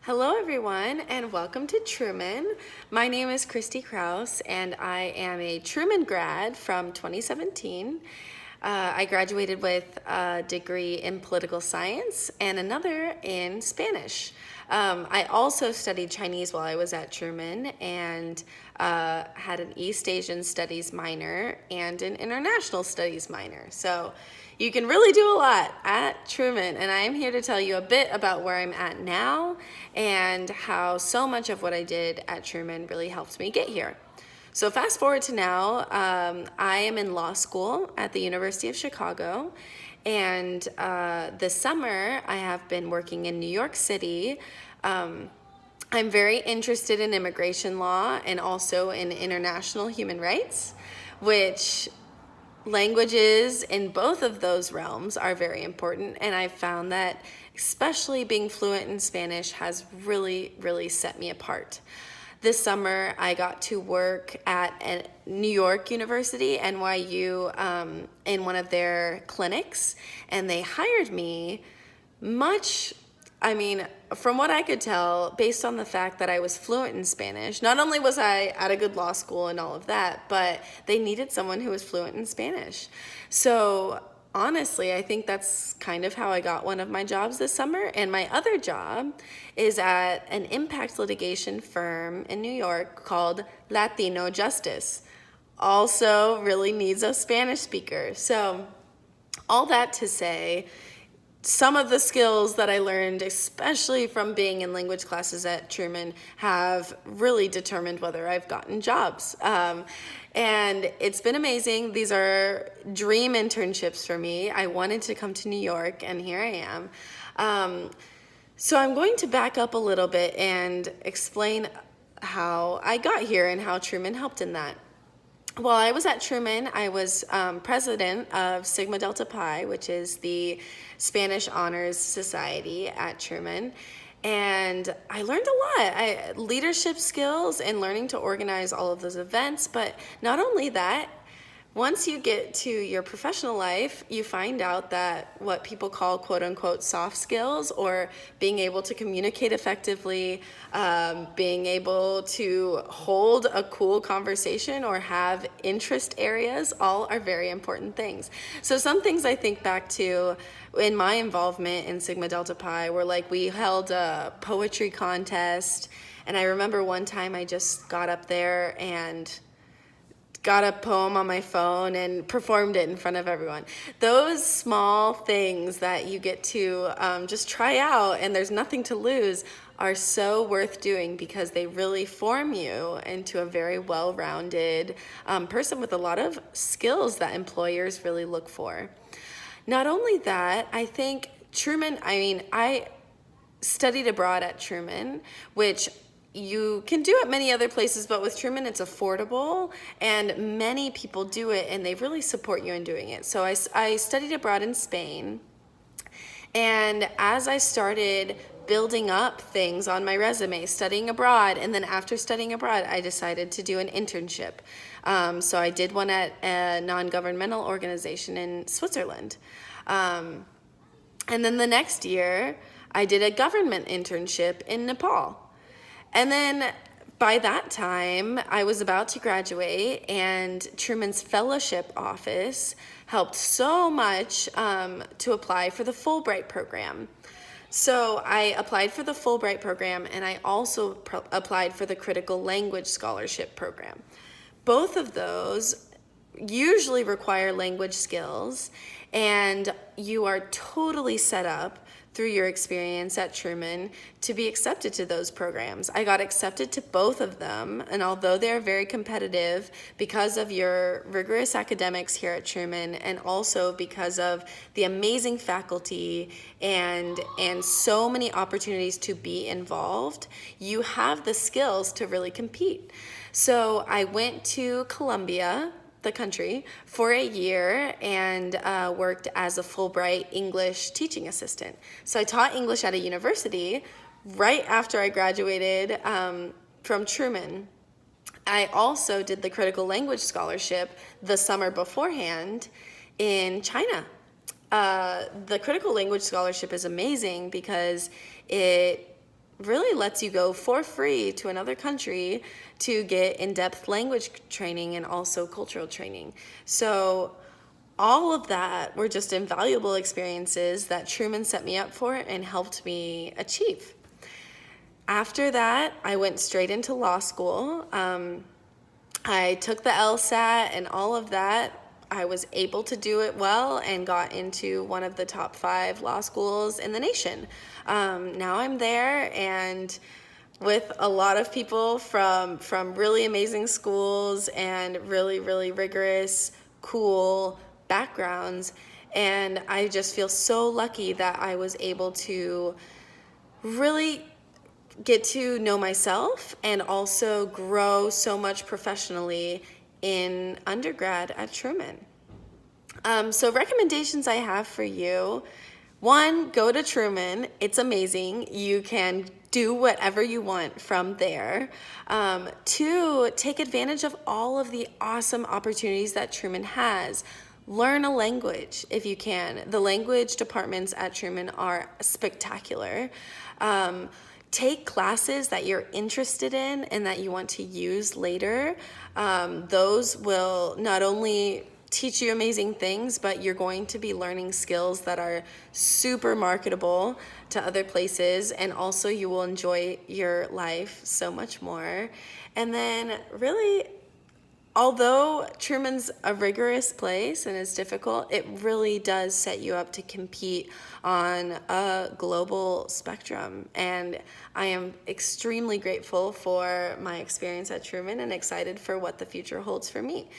Hello, everyone, and welcome to Truman. My name is Christy Kraus, and I am a Truman grad from 2017. I graduated with a degree in political science and another in Spanish. I also studied Chinese while I was at Truman and had an East Asian Studies minor and an International Studies minor. So you can really do a lot at Truman, and I am here to tell you a bit about where I'm at now and how so much of what I did at Truman really helped me get here. So fast forward to now, I am in law school at the University of Chicago, and this summer I have been working in New York City. I'm very interested in immigration law and also in international human rights, which languages in both of those realms are very important, and I've found that especially being fluent in Spanish has really set me apart. This summer, I got to work at a New York University, NYU, in one of their clinics, and they hired me from what I could tell, based on the fact that I was fluent in Spanish. Not only was I at a good law school and all of that, but they needed someone who was fluent in Spanish. So honestly, I think that's kind of how I got one of my jobs this summer. And my other job is at an impact litigation firm in New York called Latino Justice. Also really needs a Spanish speaker. So all that to say, some of the skills that I learned, especially from being in language classes at Truman, have really determined whether I've gotten jobs. And it's been amazing. These are dream internships for me. I wanted to come to New York, and here I am. So I'm going to back up a little bit and explain how I got here and how Truman helped in that. While I was at Truman, I was president of Sigma Delta Pi, which is the Spanish Honors Society at Truman. And I learned a lot. Leadership skills and learning to organize all of those events. But not only that, once you get to your professional life, you find out that what people call quote unquote soft skills, or being able to communicate effectively, being able to hold a cool conversation or have interest areas, all are very important things. So some things I think back to in my involvement in Sigma Delta Pi were like, we held a poetry contest, and I remember one time I just got up there and got a poem on my phone and performed it in front of everyone. Those small things that you get to just try out and there's nothing to lose are so worth doing, because they really form you into a very well-rounded person with a lot of skills that employers really look for. Not only that, I think Truman, I studied abroad at Truman, which you can do at many other places, but with Truman it's affordable and many people do it and they really support you in doing it. So I studied abroad in Spain, and as I started building up things on my resume, studying abroad, and then after studying abroad I decided to do an internship. So I did one at a non-governmental organization in Switzerland. And then the next year I did a government internship in Nepal. And then by that time, I was about to graduate, and Truman's fellowship office helped so much to apply for the Fulbright program. So I applied for the Fulbright program, and I also applied for the Critical Language Scholarship program. Both of those usually require language skills, and you are totally set up through your experience at Truman to be accepted to those programs. I got accepted to both of them, and although they're very competitive, because of your rigorous academics here at Truman and also because of the amazing faculty and so many opportunities to be involved, you have the skills to really compete. So I went to Columbia, the country, for a year and worked as a Fulbright English teaching assistant. So I taught English at a university right after I graduated from Truman. I also did the Critical Language Scholarship the summer beforehand in China. The Critical Language Scholarship is amazing because it really lets you go for free to another country to get in-depth language training and also cultural training. So all of that were just invaluable experiences that Truman set me up for and helped me achieve. After that, I went straight into law school. I took the LSAT and all of that. I was able to do it well and got into one of the top 5 law schools in the nation. Now I'm there, and with a lot of people from really amazing schools and really, really rigorous, cool backgrounds. And I just feel so lucky that I was able to really get to know myself and also grow so much professionally in undergrad at Truman. So recommendations I have for you: 1, go to Truman. It's amazing. You can do whatever you want from there. 2, take advantage of all of the awesome opportunities that Truman has. Learn a language if you can. The language departments at Truman are spectacular. Take classes that you're interested in and that you want to use later. Those will not only teach you amazing things, but you're going to be learning skills that are super marketable to other places, and also you will enjoy your life so much more. And then really, although Truman's a rigorous place and is difficult, it really does set you up to compete on a global spectrum. And I am extremely grateful for my experience at Truman and excited for what the future holds for me.